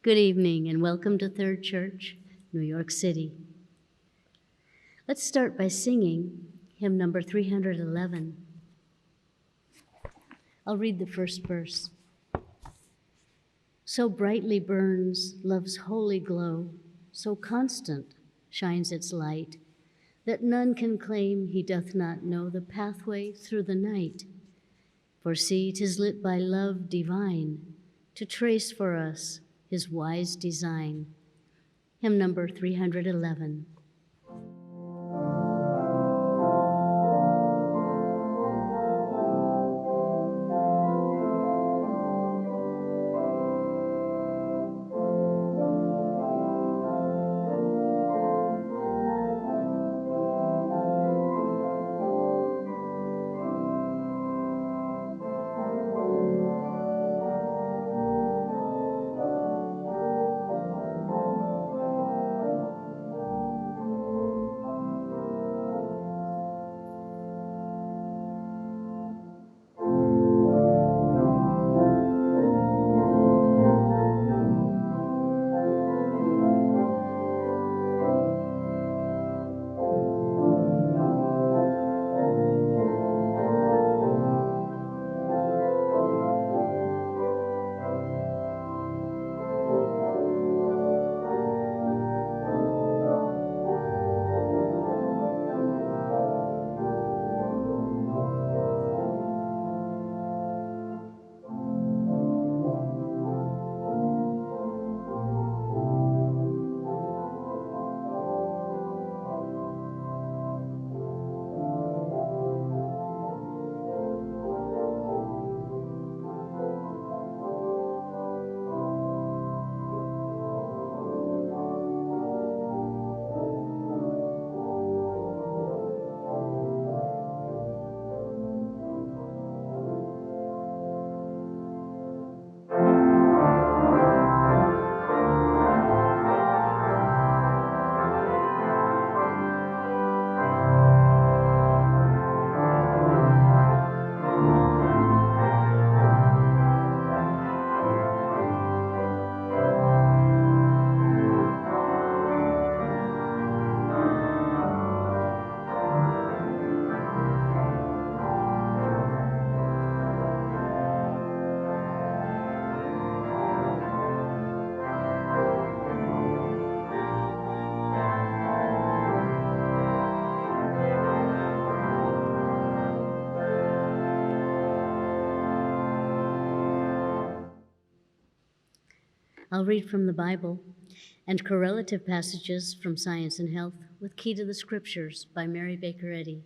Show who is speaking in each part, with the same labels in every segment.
Speaker 1: Good evening and welcome to Third Church, New York City. Let's start by singing hymn number 311. I'll read the first verse. So brightly burns love's holy glow, so constant shines its light, that none can claim he doth not know the pathway through the night. For see, 'tis lit by love divine, to trace for us his wise design. Hymn number 311. I'll read from the Bible and correlative passages from Science and Health with Key to the Scriptures by Mary Baker Eddy.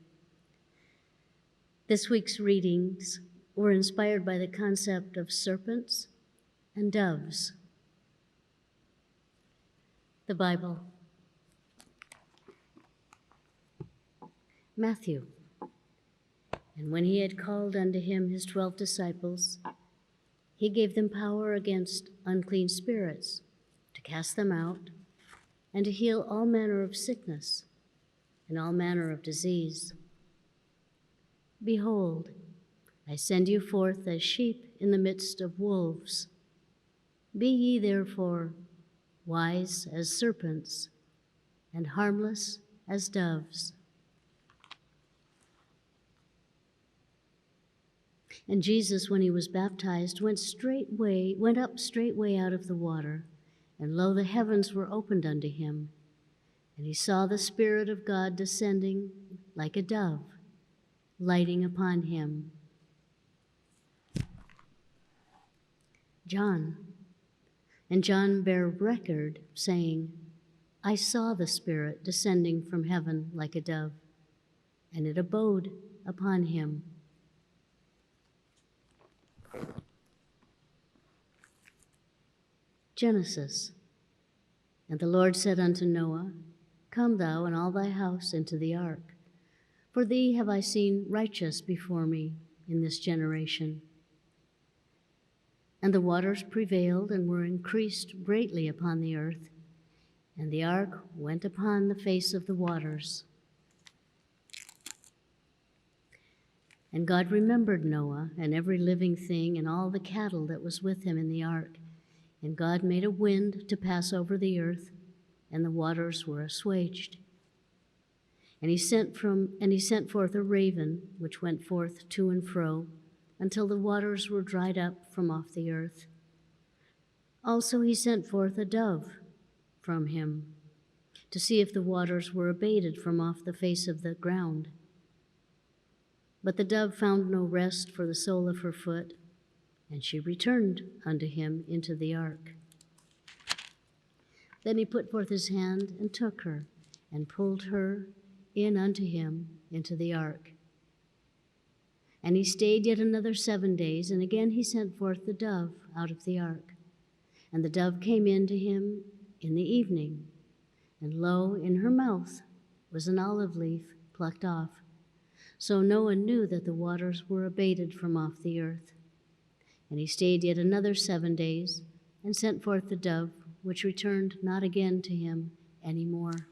Speaker 1: This week's readings were inspired by the concept of serpents and doves. The Bible. Matthew. And when he had called unto him his 12 disciples, he gave them power against unclean spirits, to cast them out, and to heal all manner of sickness and all manner of disease. Behold, I send you forth as sheep in the midst of wolves. Be ye therefore wise as serpents and harmless as doves. And Jesus, when he was baptized, went up straightway out of the water, and lo, the heavens were opened unto him, and he saw the Spirit of God descending like a dove, lighting upon him. John. And John bare record, saying, I saw the Spirit descending from heaven like a dove, and it abode upon him. Genesis. And the Lord said unto Noah, Come thou and all thy house into the ark, for thee have I seen righteous before me in this generation. And the waters prevailed and were increased greatly upon the earth, and the ark went upon the face of the waters. And God remembered Noah and every living thing and all the cattle that was with him in the ark. And God made a wind to pass over the earth, and the waters were assuaged. And he sent forth a raven, which went forth to and fro, until the waters were dried up from off the earth. Also he sent forth a dove from him, to see if the waters were abated from off the face of the ground. But the dove found no rest for the sole of her foot, and she returned unto him into the ark. Then he put forth his hand and took her, and pulled her in unto him into the ark. And he stayed yet another 7 days, and again he sent forth the dove out of the ark. And the dove came in to him in the evening, and lo, in her mouth was an olive leaf plucked off. So Noah knew that the waters were abated from off the earth. And he stayed yet another 7 days, and sent forth the dove, which returned not again to him any more.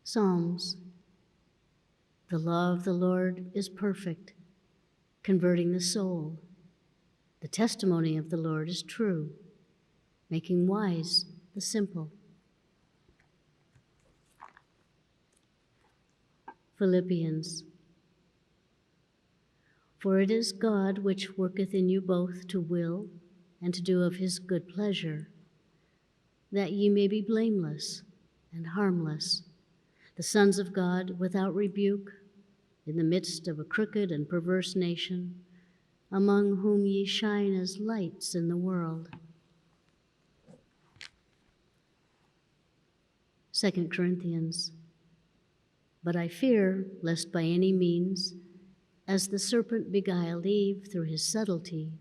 Speaker 1: Psalms. The law of the Lord is perfect, converting the soul. The testimony of the Lord is true, making wise the simple. Philippians. For it is God which worketh in you both to will and to do of his good pleasure, that ye may be blameless and harmless, the sons of God without rebuke, in the midst of a crooked and perverse nation, among whom ye shine as lights in the world. 2 Corinthians. But I fear, lest by any means, as the serpent beguiled Eve through his subtlety,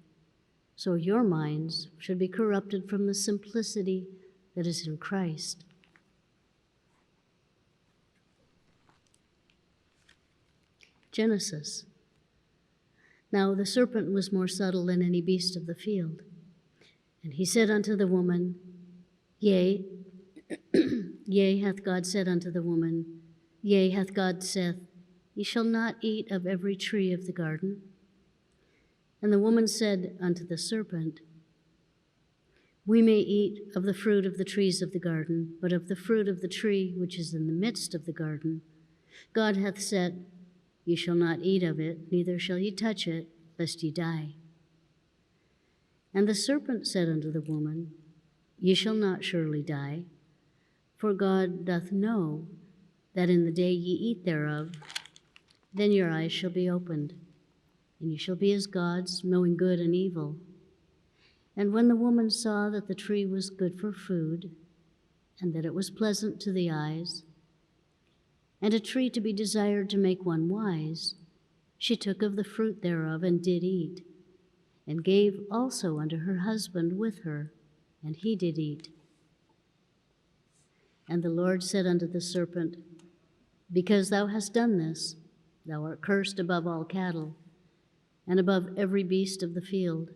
Speaker 1: so your minds should be corrupted from the simplicity that is in Christ. Genesis. Now the serpent was more subtle than any beast of the field. And he said unto the woman, Yea, hath God said unto the woman, yea, hath God said, Ye shall not eat of every tree of the garden. And the woman said unto the serpent, We may eat of the fruit of the trees of the garden, but of the fruit of the tree which is in the midst of the garden, God hath said, Ye shall not eat of it, neither shall ye touch it, lest ye die. And the serpent said unto the woman, Ye shall not surely die, for God doth know that in the day ye eat thereof, then your eyes shall be opened, and ye shall be as gods, knowing good and evil. And when the woman saw that the tree was good for food, and that it was pleasant to the eyes, and a tree to be desired to make one wise, she took of the fruit thereof and did eat, and gave also unto her husband with her, and he did eat. And the Lord said unto the serpent, Because thou hast done this, thou art cursed above all cattle, and above every beast of the field.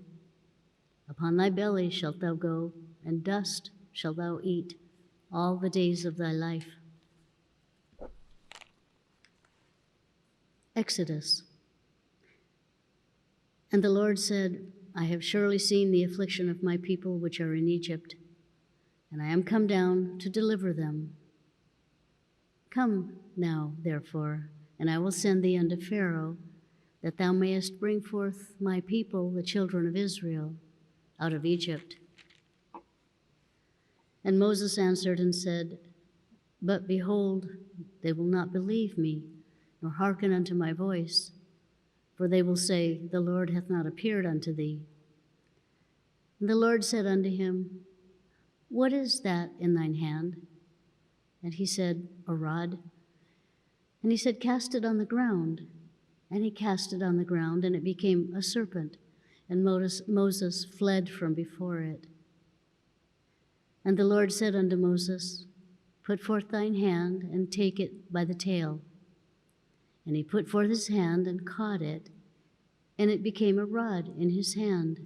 Speaker 1: Upon thy belly shalt thou go, and dust shalt thou eat all the days of thy life. Exodus. And the Lord said, I have surely seen the affliction of my people which are in Egypt, and I am come down to deliver them. Come now, therefore, and I will send thee unto Pharaoh, that thou mayest bring forth my people, the children of Israel, out of Egypt. And Moses answered and said, But behold, they will not believe me, nor hearken unto my voice, for they will say, The Lord hath not appeared unto thee. And the Lord said unto him, What is that in thine hand? And he said, A rod. And he said, Cast it on the ground. And he cast it on the ground, and it became a serpent, and Moses fled from before it. And the Lord said unto Moses, Put forth thine hand, and take it by the tail. And he put forth his hand, and caught it, and it became a rod in his hand.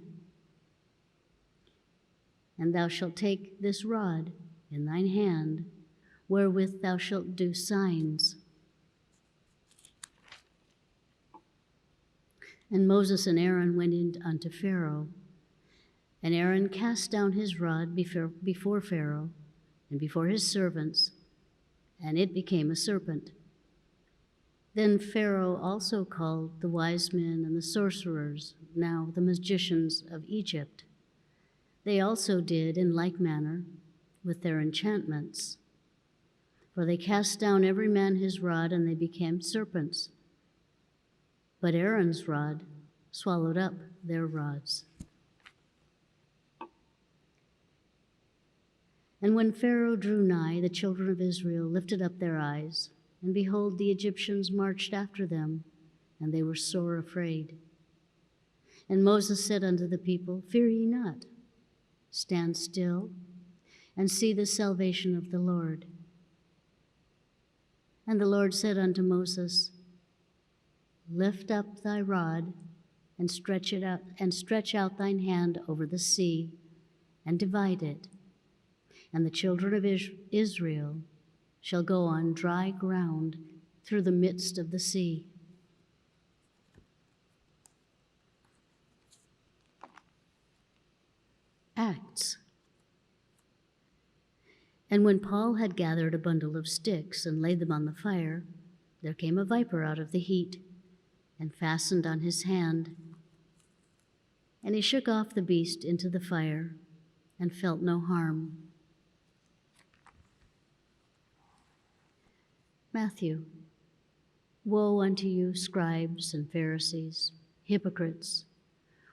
Speaker 1: And thou shalt take this rod in thine hand, wherewith thou shalt do signs. And Moses and Aaron went in unto Pharaoh. And Aaron cast down his rod before Pharaoh and before his servants, and it became a serpent. Then Pharaoh also called the wise men and the sorcerers, now the magicians of Egypt. They also did in like manner with their enchantments. For they cast down every man his rod, and they became serpents. But Aaron's rod swallowed up their rods. And when Pharaoh drew nigh, the children of Israel lifted up their eyes, and behold, the Egyptians marched after them, and they were sore afraid. And Moses said unto the people, Fear ye not, stand still, and see the salvation of the Lord. And the Lord said unto Moses, Lift up thy rod, and stretch out thine hand over the sea, and divide it. And the children of Israel shall go on dry ground through the midst of the sea. Acts. And when Paul had gathered a bundle of sticks and laid them on the fire, there came a viper out of the heat and fastened on his hand. And he shook off the beast into the fire and felt no harm. Matthew. Woe unto you, scribes and Pharisees, hypocrites!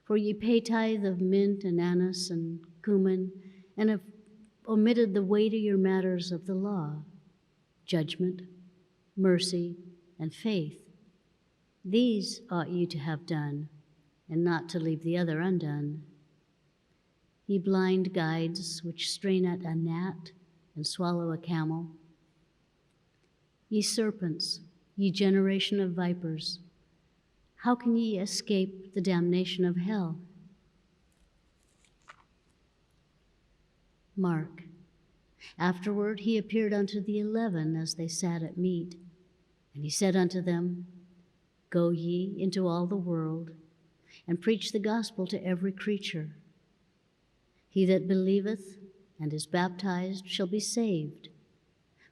Speaker 1: For ye pay tithe of mint and anise and cumin, and have omitted the weightier matters of the law, judgment, mercy, and faith. These ought you to have done, and not to leave the other undone. Ye blind guides, which strain at a gnat and swallow a camel. Ye serpents, ye generation of vipers, how can ye escape the damnation of hell? Mark. Afterward he appeared unto the 11 as they sat at meat, and he said unto them, Go ye into all the world, and preach the gospel to every creature. He that believeth and is baptized shall be saved,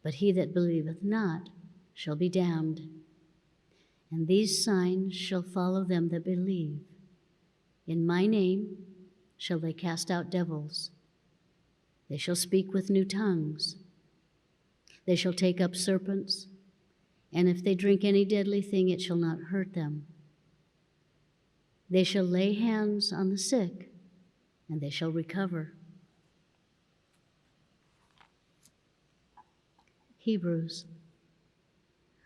Speaker 1: but he that believeth not shall be damned. And these signs shall follow them that believe. In my name shall they cast out devils. They shall speak with new tongues. They shall take up serpents, and if they drink any deadly thing, it shall not hurt them. They shall lay hands on the sick, and they shall recover. Hebrews.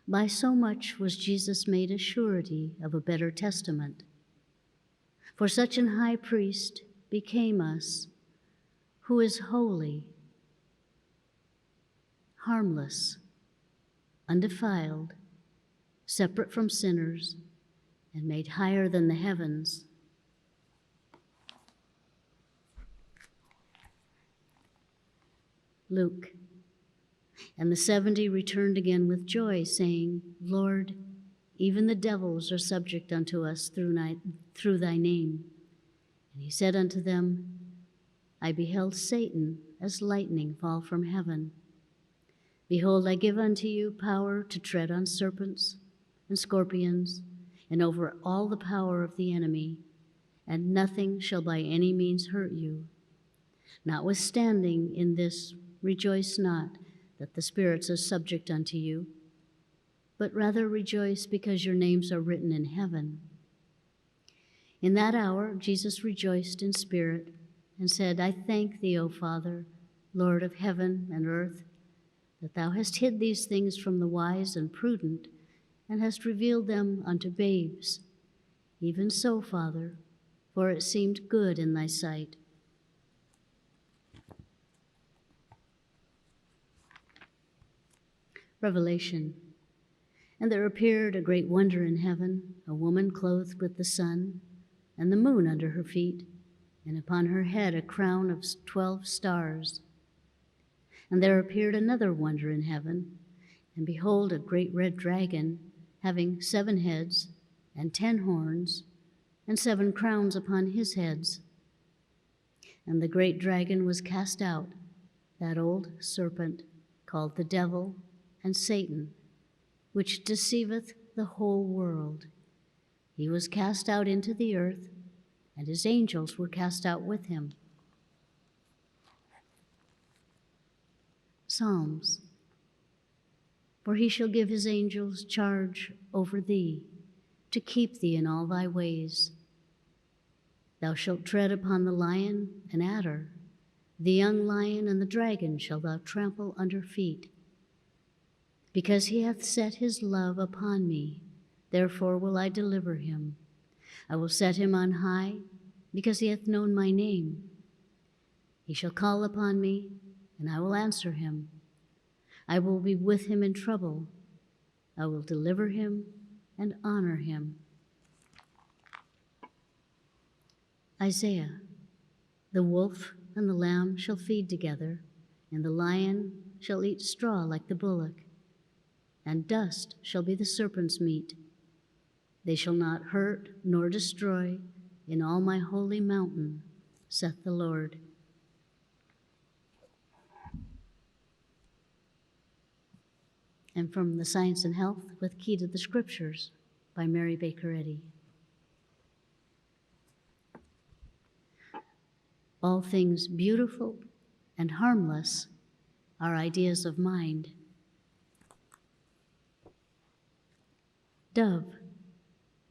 Speaker 1: By so much was Jesus made a surety of a better testament. For such an high priest became us, who is holy, harmless, undefiled, separate from sinners, and made higher than the heavens. Luke. And the 70 returned again with joy, saying, Lord, even the devils are subject unto us through thy name. And he said unto them, I beheld Satan as lightning fall from heaven. Behold, I give unto you power to tread on serpents and scorpions, and over all the power of the enemy, and nothing shall by any means hurt you. Notwithstanding in this rejoice not that the spirits are subject unto you, but rather rejoice because your names are written in heaven. In that hour Jesus rejoiced in spirit and said, I thank thee, O Father, Lord of heaven and earth, that thou hast hid these things from the wise and prudent, and hast revealed them unto babes. Even so, Father, for it seemed good in thy sight. Revelation. And there appeared a great wonder in heaven, a woman clothed with the sun, and the moon under her feet, and upon her head a crown of 12 stars. And there appeared another wonder in heaven, and behold, a great red dragon, having 7 heads and 10 horns, and 7 crowns upon his heads. And the great dragon was cast out, that old serpent, called the devil and Satan, which deceiveth the whole world. He was cast out into the earth, and his angels were cast out with him. Psalms. For he shall give his angels charge over thee, to keep thee in all thy ways. Thou shalt tread upon the lion and adder, the young lion and the dragon shalt thou trample under feet. Because he hath set his love upon me, therefore will I deliver him. I will set him on high, because he hath known my name. He shall call upon me, and I will answer him. I will be with him in trouble. I will deliver him and honor him. Isaiah. The wolf and the lamb shall feed together, and the lion shall eat straw like the bullock, and dust shall be the serpent's meat. They shall not hurt nor destroy in all my holy mountain, saith the Lord. And from the Science and Health with Key to the Scriptures by Mary Baker Eddy. All things beautiful and harmless are ideas of mind. Dove,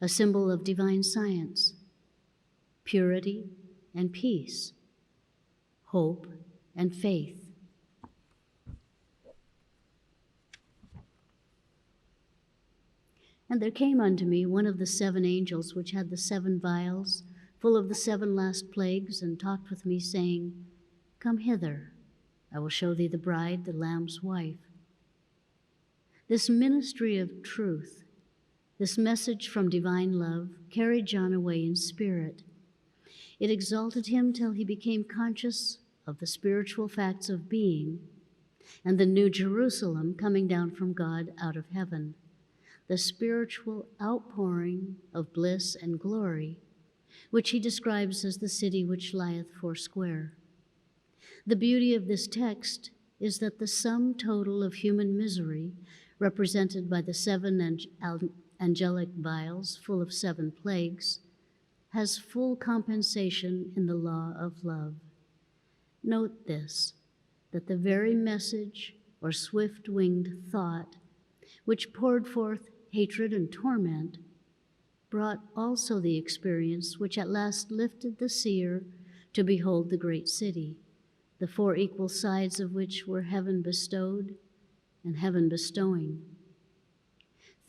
Speaker 1: a symbol of divine science, purity and peace, hope and faith. And there came unto me one of the 7 angels which had the 7 vials, full of the 7 last plagues, and talked with me, saying, Come hither, I will show thee the bride, the Lamb's wife. This ministry of truth, this message from divine love, carried John away in spirit. It exalted him till he became conscious of the spiritual facts of being and the new Jerusalem coming down from God out of heaven, the spiritual outpouring of bliss and glory, which he describes as the city which lieth foursquare. The beauty of this text is that the sum total of human misery, represented by the 7 angelic vials full of 7 plagues, has full compensation in the law of love. Note this, that the very message or swift-winged thought which poured forth hatred and torment brought also the experience which at last lifted the seer to behold the great city, the 4 equal sides of which were heaven bestowed and heaven bestowing.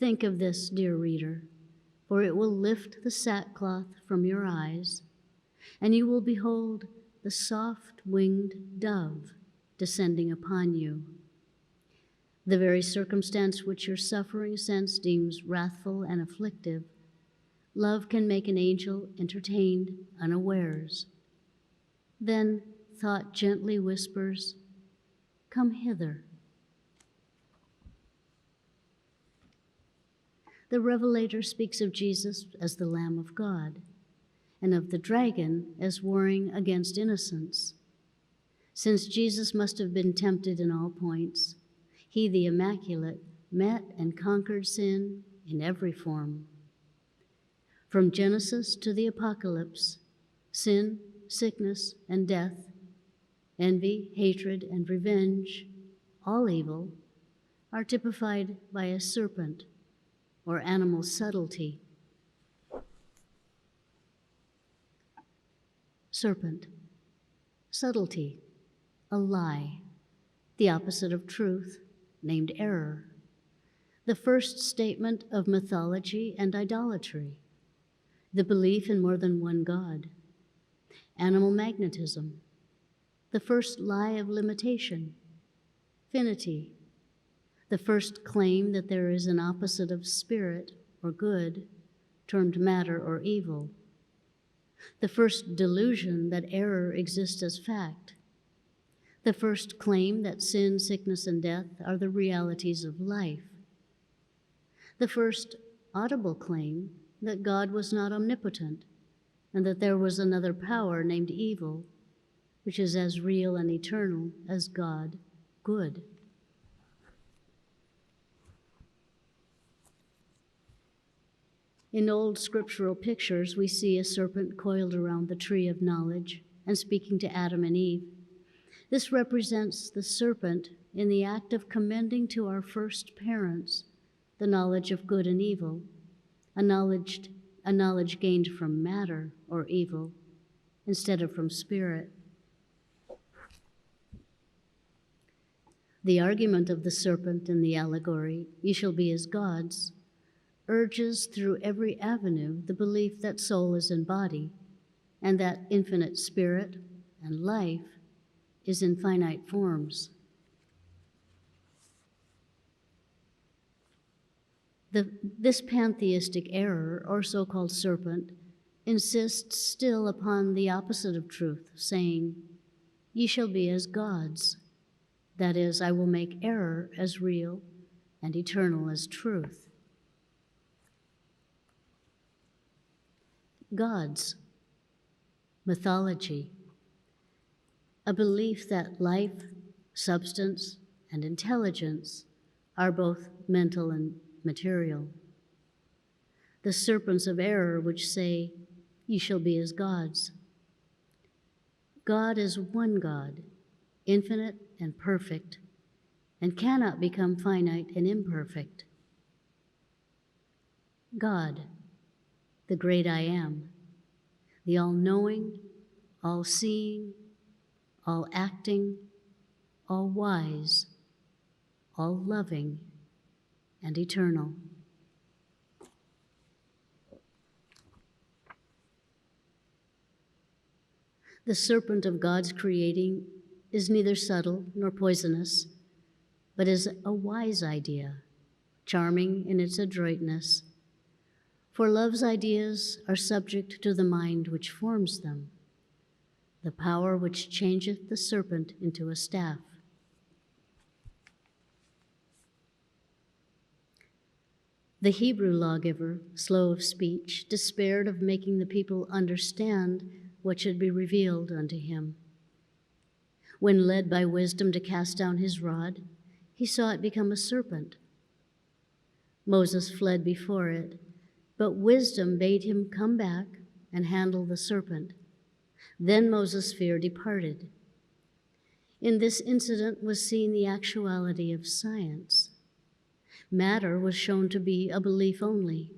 Speaker 1: Think of this, dear reader, for it will lift the sackcloth from your eyes, and you will behold the soft-winged dove descending upon you. The very circumstance which your suffering sense deems wrathful and afflictive, love can make an angel entertained unawares. Then thought gently whispers, Come hither. The Revelator speaks of Jesus as the Lamb of God, and of the dragon as warring against innocence. Since Jesus must have been tempted in all points, he, the Immaculate, met and conquered sin in every form. From Genesis to the Apocalypse, sin, sickness, and death, envy, hatred, and revenge, all evil, are typified by a serpent or animal subtlety. Serpent, subtlety, a lie, the opposite of truth, named error, the first statement of mythology and idolatry, the belief in more than one God, animal magnetism, the first lie of limitation, finity, the first claim that there is an opposite of spirit or good, termed matter or evil, the first delusion that error exists as fact, the first claim that sin, sickness, and death are the realities of life, the first audible claim that God was not omnipotent, and that there was another power named evil, which is as real and eternal as God, good. In old scriptural pictures, we see a serpent coiled around the tree of knowledge and speaking to Adam and Eve. This represents the serpent in the act of commending to our first parents the knowledge of good and evil, a knowledge gained from matter or evil instead of from spirit. The argument of the serpent in the allegory, "Ye shall be as gods," urges through every avenue the belief that soul is in body and that infinite spirit and life is in finite forms. This pantheistic error, or so-called serpent, insists still upon the opposite of truth, saying, "Ye shall be as gods." That is, I will make error as real and eternal as truth. Gods, mythology, a belief that life, substance, and intelligence are both mental and material. The serpents of error which say, "Ye shall be as gods." God is one God, infinite and perfect, and cannot become finite and imperfect. God, the great I am, the all-knowing, all-seeing, all-acting, all-wise, all-loving, and eternal. The serpent of God's creating is neither subtle nor poisonous, but is a wise idea, charming in its adroitness. For love's ideas are subject to the mind which forms them, the power which changeth the serpent into a staff. The Hebrew lawgiver, slow of speech, despaired of making the people understand what should be revealed unto him. When led by wisdom to cast down his rod, he saw it become a serpent. Moses fled before it, but wisdom bade him come back and handle the serpent. Then Moses' fear departed. In this incident was seen the actuality of science. Matter was shown to be a belief only.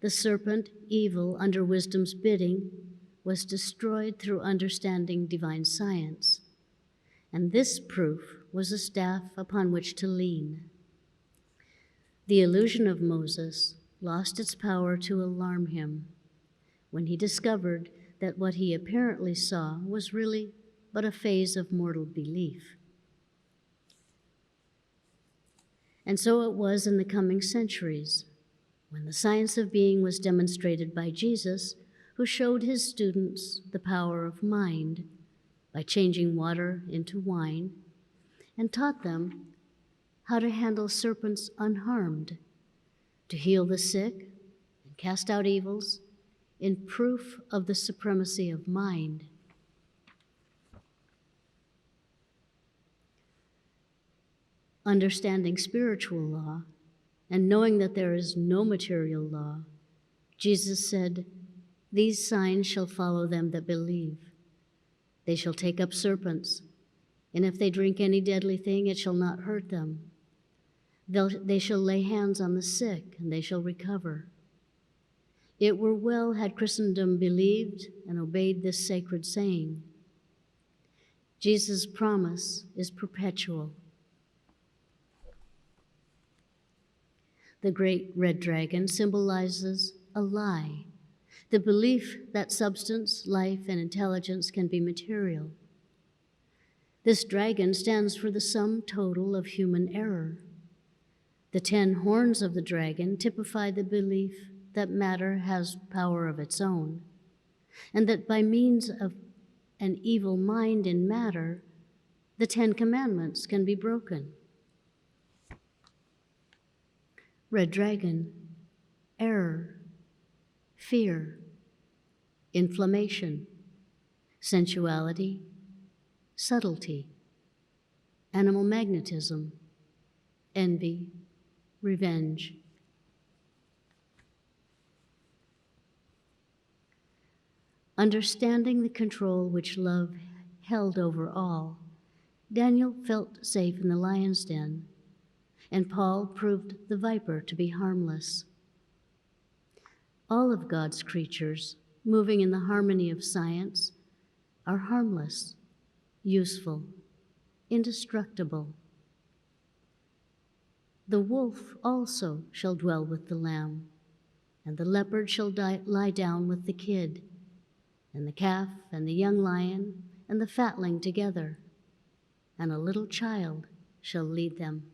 Speaker 1: The serpent, evil under wisdom's bidding, was destroyed through understanding divine science, and this proof was a staff upon which to lean. The illusion of Moses lost its power to alarm him when he discovered that what he apparently saw was really but a phase of mortal belief. And so it was in the coming centuries, when the science of being was demonstrated by Jesus, who showed his students the power of mind by changing water into wine, and taught them how to handle serpents unharmed, to heal the sick and cast out evils, in proof of the supremacy of mind. Understanding spiritual law and knowing that there is no material law, Jesus said, "These signs shall follow them that believe. They shall take up serpents, and if they drink any deadly thing, it shall not hurt them. They shall lay hands on the sick, and they shall recover." It were well had Christendom believed and obeyed this sacred saying. Jesus' promise is perpetual. The great red dragon symbolizes a lie, the belief that substance, life, and intelligence can be material. This dragon stands for the sum total of human error. The 10 horns of the dragon typify the belief that matter has power of its own, and that by means of an evil mind in matter, the 10 commandments can be broken. Red dragon, error, fear, inflammation, sensuality, subtlety, animal magnetism, envy, revenge. Understanding the control which love held over all, Daniel felt safe in the lion's den, and Paul proved the viper to be harmless. All of God's creatures, moving in the harmony of science, are harmless, useful, indestructible. The wolf also shall dwell with the lamb, and the leopard shall lie down with the kid, and the calf and the young lion and the fatling together, and a little child shall lead them.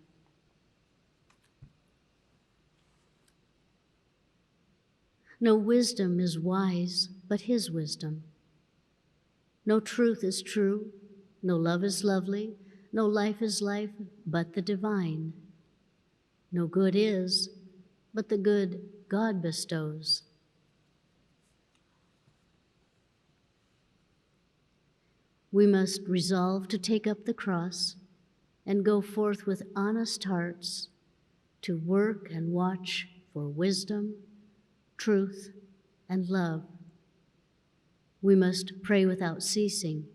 Speaker 1: No wisdom is wise but his wisdom. No truth is true, no love is lovely, no life is life but the divine. No good is but the good God bestows. We must resolve to take up the cross and go forth with honest hearts to work and watch for wisdom, truth, and love. We must pray without ceasing.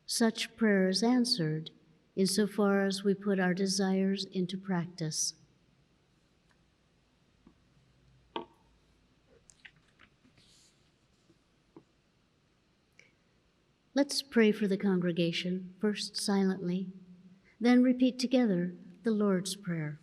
Speaker 1: Such prayer is answered insofar as we put our desires into practice. Let's pray for the congregation, first silently, then repeat together the Lord's Prayer.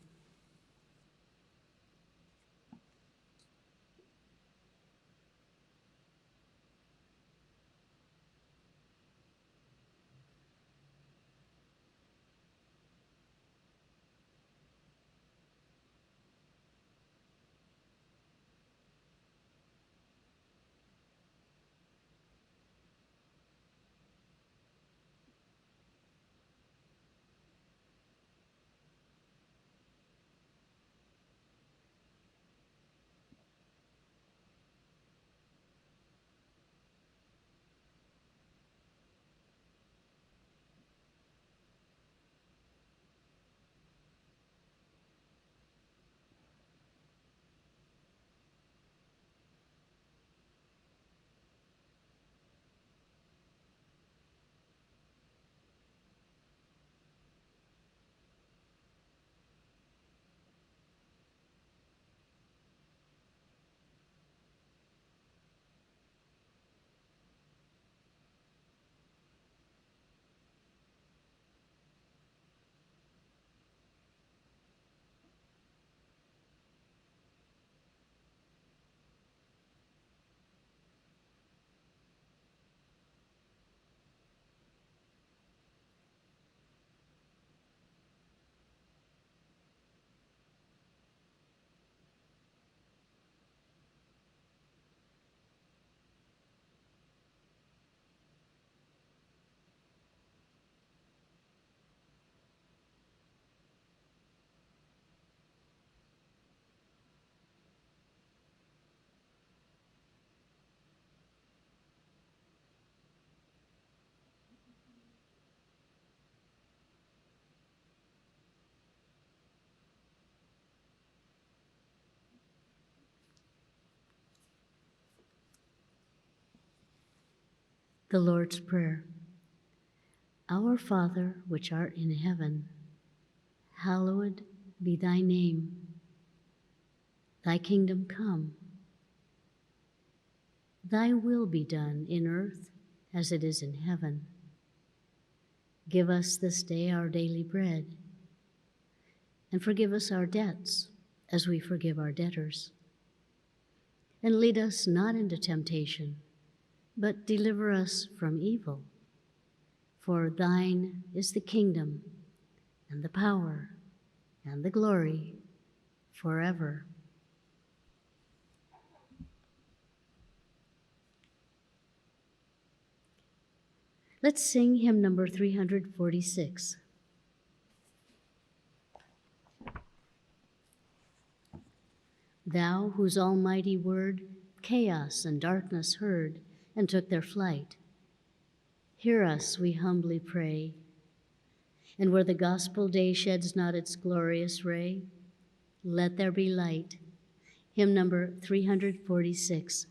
Speaker 1: The Lord's Prayer. Our Father, which art in heaven, hallowed be thy name. Thy kingdom come. Thy will be done in earth as it is in heaven. Give us this day our daily bread, and forgive us our debts as we forgive our debtors. And lead us not into temptation, but deliver us from evil. For thine is the kingdom, and the power, and the glory, forever. Let's sing hymn number 346. Thou, whose almighty word chaos and darkness heard and took their flight. Hear us, we humbly pray. And where the gospel day sheds not its glorious ray, let there be light. Hymn number 346.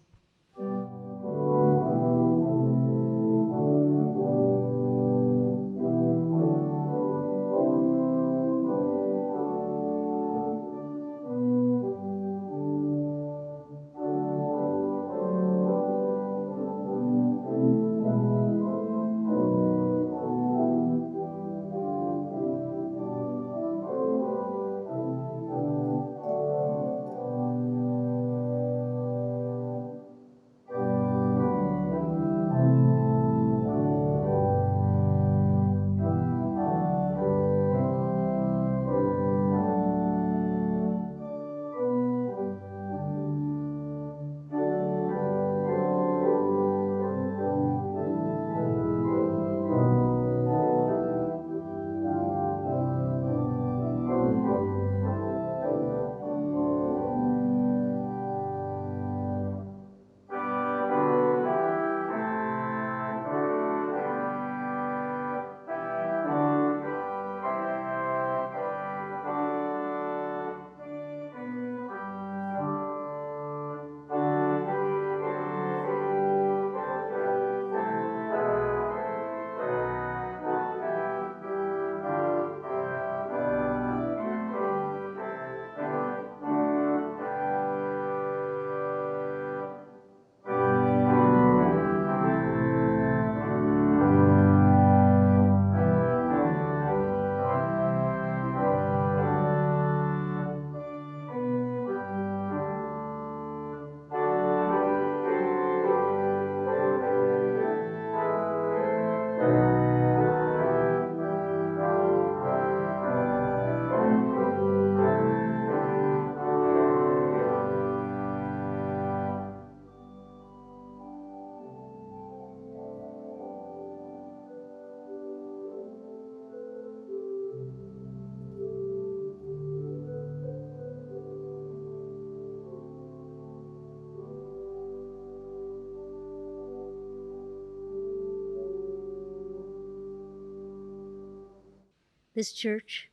Speaker 1: This church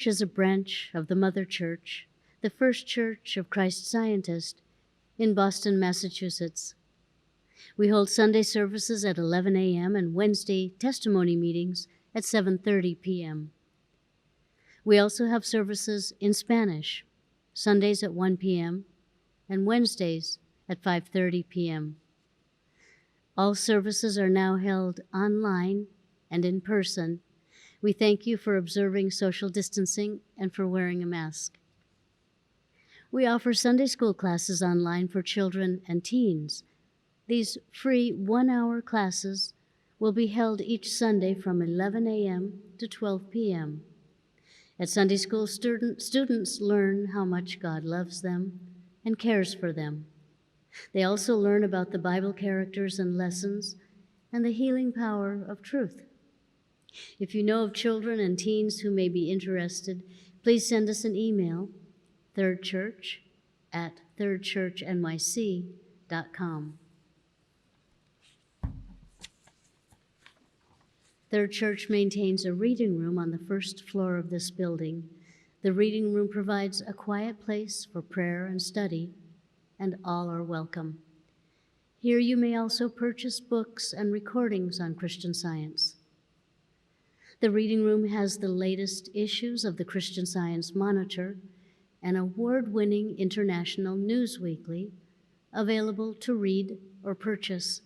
Speaker 1: is a branch of the Mother Church, the First Church of Christ Scientist in Boston, Massachusetts. We hold Sunday services at 11 a.m. and Wednesday testimony meetings at 7:30 p.m. We also have services in Spanish, Sundays at 1 p.m. and Wednesdays at 5:30 p.m. All services are now held online and in person. We thank you for observing social distancing and for wearing a mask. We offer Sunday school classes online for children and teens. These free one-hour classes will be held each Sunday from 11 a.m. to 12 p.m. At Sunday school, students learn how much God loves them and cares for them. They also learn about the Bible characters and lessons and the healing power of truth. If you know of children and teens who may be interested, please send us an email, thirdchurch@thirdchurchnyc.com. Third Church maintains a reading room on the first floor of this building. The reading room provides a quiet place for prayer and study, and all are welcome. Here you may also purchase books and recordings on Christian Science. The reading room has the latest issues of the Christian Science Monitor, an award-winning international news weekly, available to read or purchase.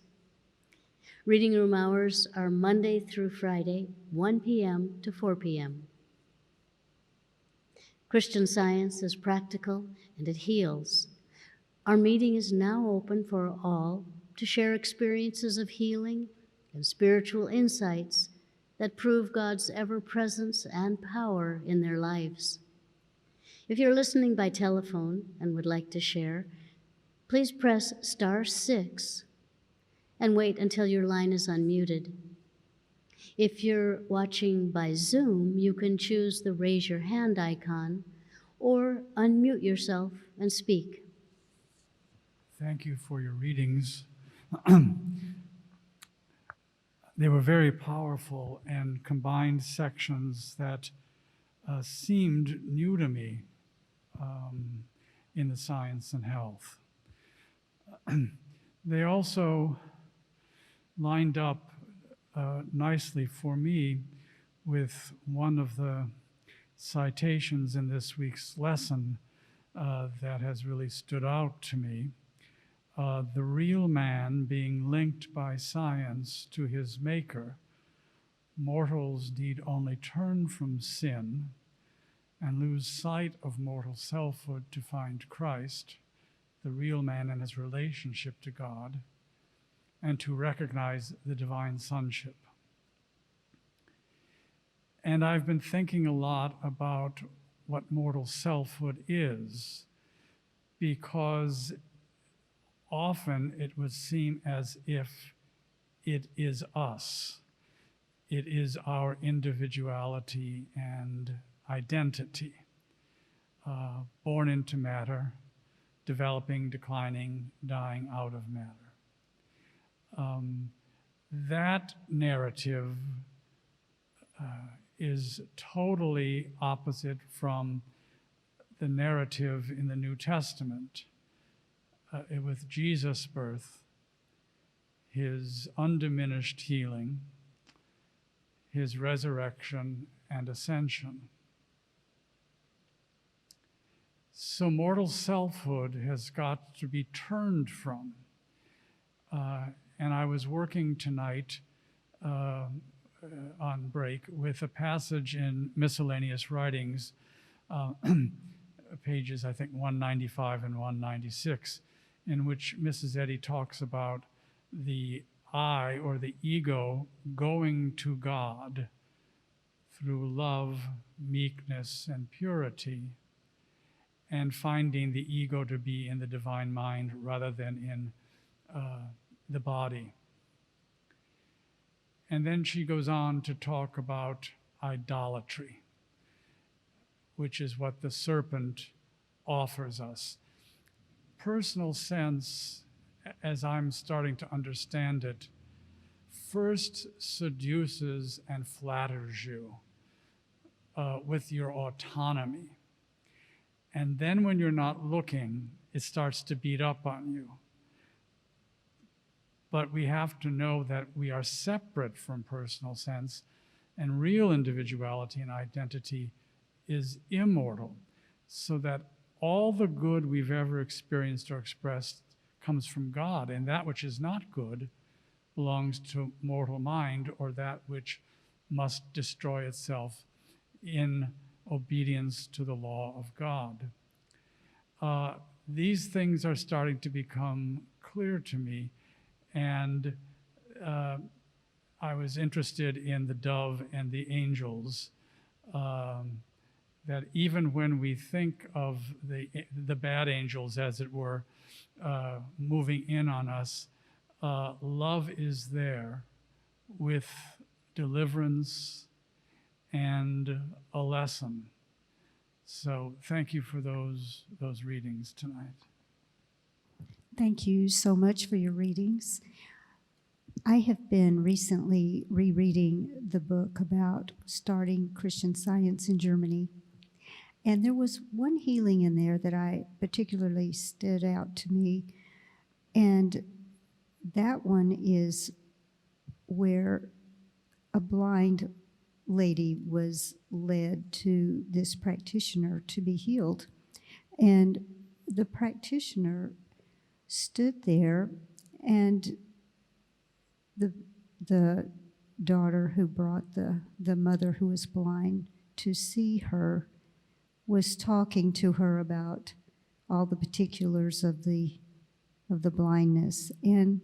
Speaker 1: Reading room hours are Monday through Friday, 1 p.m. to 4 p.m. Christian Science is practical and it heals. Our meeting is now open for all to share experiences of healing and spiritual insights that prove God's ever-presence and power in their lives. If you're listening by telephone and would like to share, please press *6 and wait until your line is unmuted. If you're watching by Zoom, you can choose the raise your hand icon or unmute yourself and speak.
Speaker 2: Thank you for your readings. They were very powerful and combined sections that seemed new to me in the science and health. They also lined up nicely for me with one of the citations in this week's lesson that has really stood out to me. The real man being linked by science to his maker, mortals need only turn from sin and lose sight of mortal selfhood to find Christ, the real man in his relationship to God, and to recognize the divine sonship. And I've been thinking a lot about what mortal selfhood is, because often it would seem as if it is us. It is our individuality and identity, born into matter, developing, declining, dying out of matter. That narrative is totally opposite from the narrative in the New Testament with Jesus' birth, his undiminished healing, his resurrection and ascension. So mortal selfhood has got to be turned from. And I was working tonight on break with a passage in Miscellaneous Writings, pages I think 195 and 196, in which Mrs. Eddy talks about the I, or the ego, going to God through love, meekness, and purity, and finding the ego to be in the divine mind rather than in the body. And then she goes on to talk about idolatry, which is what the serpent offers us. Personal sense, as I'm starting to understand it, first seduces and flatters you with your autonomy. And then when you're not looking, it starts to beat up on you. But we have to know that we are separate from personal sense, and real individuality and identity is immortal, so that all the good we've ever experienced or expressed comes from God, and that which is not good belongs to mortal mind, or that which must destroy itself in obedience to the law of God. These things are starting to become clear to me, and I was interested in the dove and the angels, that even when we think of the bad angels, as it were, moving in on us, love is there with deliverance and a lesson. So thank you for those readings tonight.
Speaker 3: Thank you so much for your readings. I have been recently rereading the book about starting Christian Science in Germany. And there was one healing in there that I particularly stood out to me. And that one is where a blind lady was led to this practitioner to be healed. And the practitioner stood there, and the daughter who brought the mother who was blind to see her was talking to her about all the particulars of the blindness. And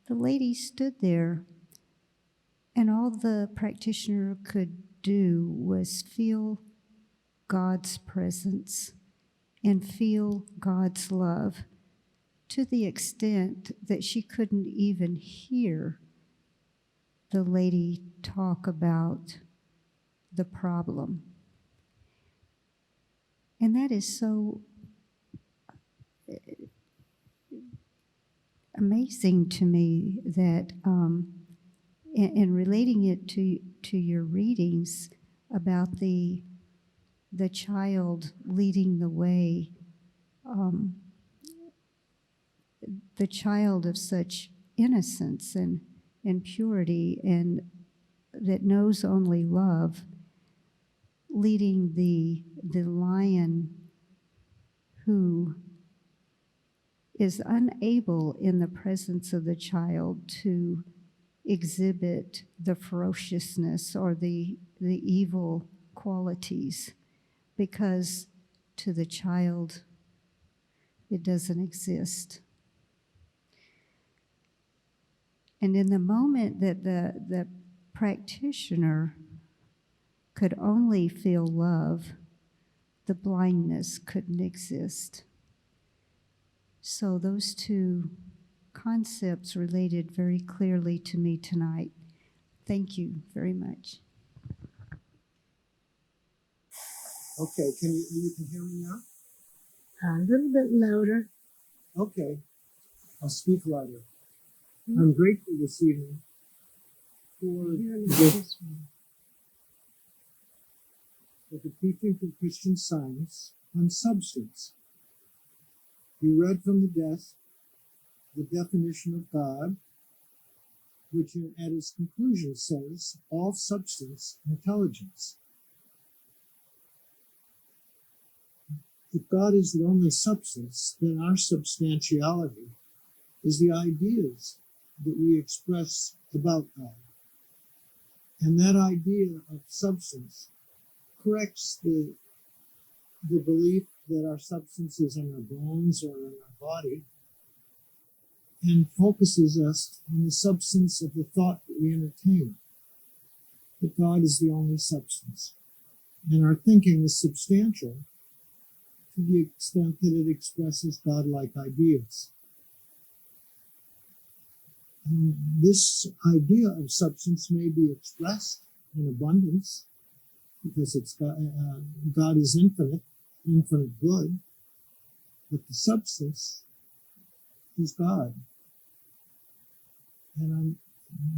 Speaker 3: the lady stood there, and all the practitioner could do was feel God's presence and feel God's love, to the extent that she couldn't even hear the lady talk about the problem. And that is so amazing to me that in relating it to your readings about the child leading the way, the child of such innocence and purity, and that knows only love, leading the lion who is unable in the presence of the child to exhibit the ferociousness or the evil qualities, because to the child it doesn't exist. And in the moment that the practitioner could only feel love, the blindness couldn't exist. So those two concepts related very clearly to me tonight. Thank you very much.
Speaker 4: Okay, you can hear me now?
Speaker 1: A little bit louder.
Speaker 4: Okay, I'll speak louder. I'm grateful this evening for the teaching from Christian Science on substance. You read from the desk the definition of God, which at its conclusion says, all substance, intelligence. If God is the only substance, then our substantiality is the ideas that we express about God. And that idea of substance corrects the belief that our substance is in our bones or in our body, and focuses us on the substance of the thought that we entertain, that God is the only substance. And our thinking is substantial to the extent that it expresses godlike ideas. And this idea of substance may be expressed in abundance, because God is infinite good, but the substance is God. And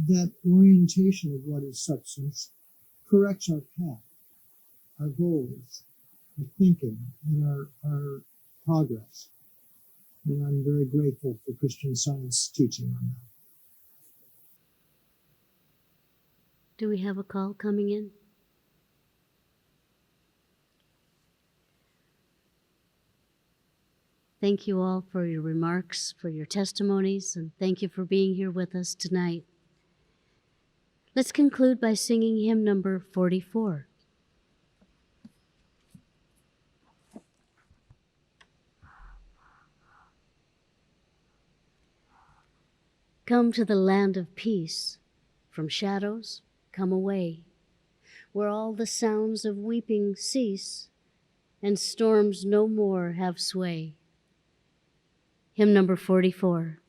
Speaker 4: that orientation of what is substance corrects our path, our goals, our thinking, and our progress. And I'm very grateful for Christian Science teaching on that.
Speaker 1: Do we have a call coming in? Thank you all for your remarks, for your testimonies, and thank you for being here with us tonight. Let's conclude by singing hymn number 44. Come to the land of peace, from shadows come away, where all the sounds of weeping cease, and storms no more have sway. Hymn number 44.